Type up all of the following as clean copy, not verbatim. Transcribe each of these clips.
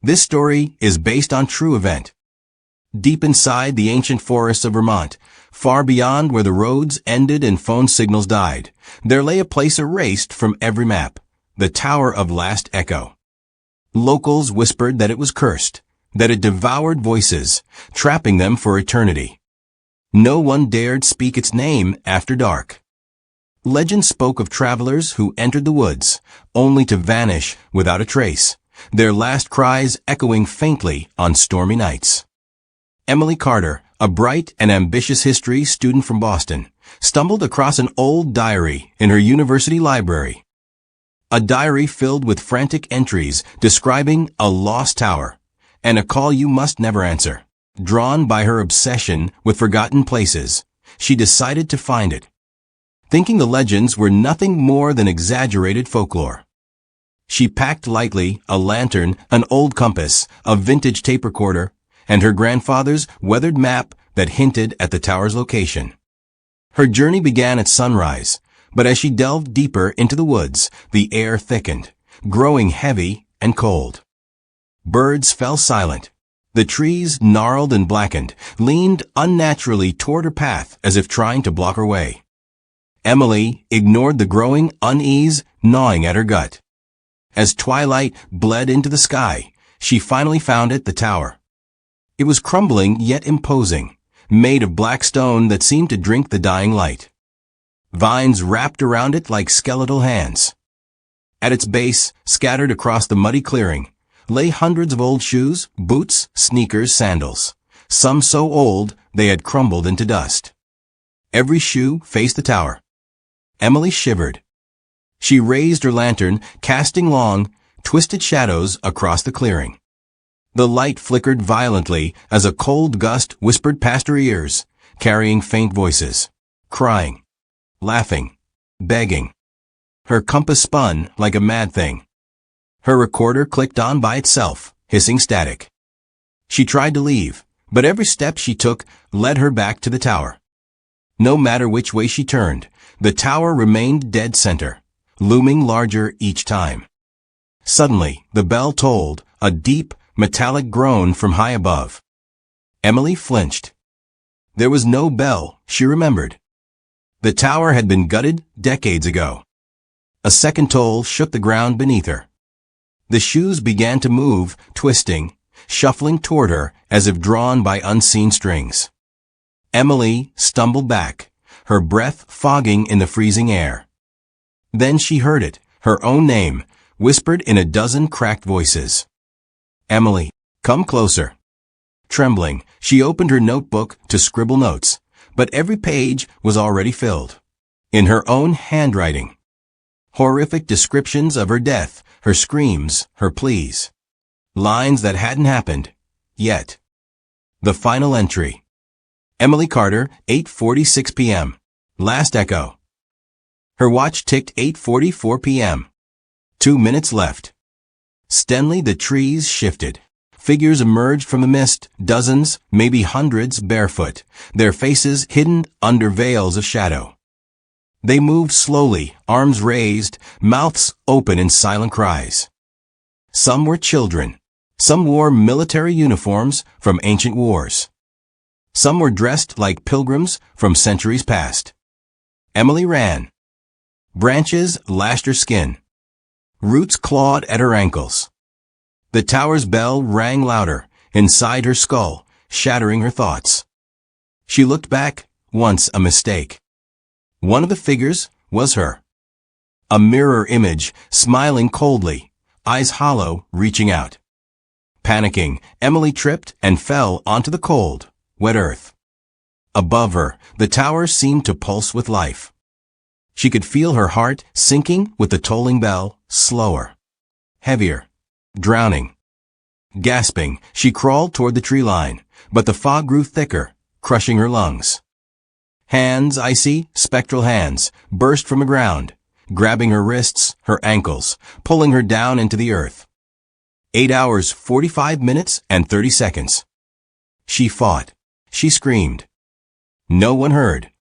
This story is based on true event. Deep inside the ancient forests of Vermont, far beyond where the roads ended and phone signals died, there lay a place erased from every map, the Tower of Last Echo. Locals whispered that it was cursed, that it devoured voices, trapping them for eternity. No one dared speak its name after dark. Legend spoke of travelers who entered the woods, only to vanish without a trace, their last cries echoing faintly on stormy nights. Emily Carter, a bright and ambitious history student from Boston, stumbled across an old diary in her university library. A diary filled with frantic entries describing a lost tower and a call you must never answer. Drawn by her obsession with forgotten places, she decided to find it, thinking the legends were nothing more than exaggerated folklore. She packed lightly a lantern, an old compass, a vintage tape recorder, and her grandfather's weathered map that hinted at the tower's location. Her journey began at sunrise, but as she delved deeper into the woods, the air thickened, growing heavy and cold. Birds fell silent. The trees, gnarled and blackened, leaned unnaturally toward her path as if trying to block her way. Emily ignored the growing unease gnawing at her gut. As twilight bled into the sky, she finally found it, the tower. It was crumbling yet imposing, made of black stone that seemed to drink the dying light. Vines wrapped around it like skeletal hands. At its base, scattered across the muddy clearing, lay hundreds of old shoes, boots, sneakers, sandals, some so old they had crumbled into dust. Every shoe faced the tower. Emily shivered. She raised her lantern, casting long, twisted shadows across the clearing. The light flickered violently as a cold gust whispered past her ears, carrying faint voices, crying, laughing, begging. Her compass spun like a mad thing. Her recorder clicked on by itself, hissing static. She tried to leave, but every step she took led her back to the tower. No matter which way she turned, the tower remained dead center, looming larger each time. Suddenly, the bell tolled, a deep, metallic groan from high above. Emily flinched. There was no bell, she remembered. The tower had been gutted decades ago. A second toll shook the ground beneath her. The shoes began to move, twisting, shuffling toward her as if drawn by unseen strings. Emily stumbled back, her breath fogging in the freezing air. Then she heard it, her own name, whispered in a dozen cracked voices. Emily, come closer. Trembling, she opened her notebook to scribble notes, but every page was already filled. In her own handwriting. Horrific descriptions of her death, her screams, her pleas. Lines that hadn't happened, yet. The final entry. Emily Carter, 8:46 p.m. Last echo. Her watch ticked 8:44 p.m. 2 minutes left. Suddenly the trees shifted. Figures emerged from the mist, dozens, maybe hundreds, barefoot, their faces hidden under veils of shadow. They moved slowly, arms raised, mouths open in silent cries. Some were children. Some wore military uniforms from ancient wars. Some were dressed like pilgrims from centuries past. Emily ran. Branches lashed her skin. Roots clawed at her ankles. The tower's bell rang louder, inside her skull, shattering her thoughts. She looked back, once a mistake. One of the figures was her. A mirror image, smiling coldly, eyes hollow, reaching out. Panicking, Emily tripped and fell onto the cold, wet earth. Above her, the tower seemed to pulse with life. She could feel her heart sinking with the tolling bell, slower, heavier, drowning. Gasping, she crawled toward the tree line, but the fog grew thicker, crushing her lungs. Hands, icy, spectral hands, burst from the ground, grabbing her wrists, her ankles, pulling her down into the earth. 8 hours, 45 minutes, and 30 seconds. She fought. She screamed. No one heard.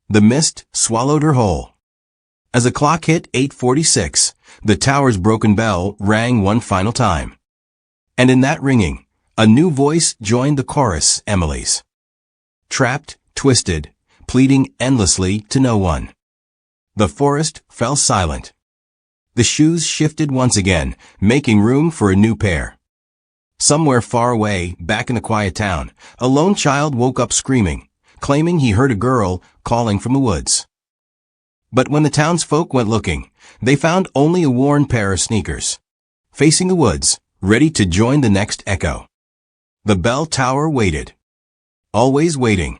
The mist swallowed her whole. As the clock hit 8:46, the tower's broken bell rang one final time. And in that ringing, a new voice joined the chorus, Emily's. Trapped, twisted, pleading endlessly to no one. The forest fell silent. The shoes shifted once again, making room for a new pair. Somewhere far away, back in the quiet town, a lone child woke up screaming, claiming he heard a girl calling from the woods. But when the townsfolk went looking, they found only a worn pair of sneakers, facing the woods, ready to join the next echo. The bell tower waited. Always waiting.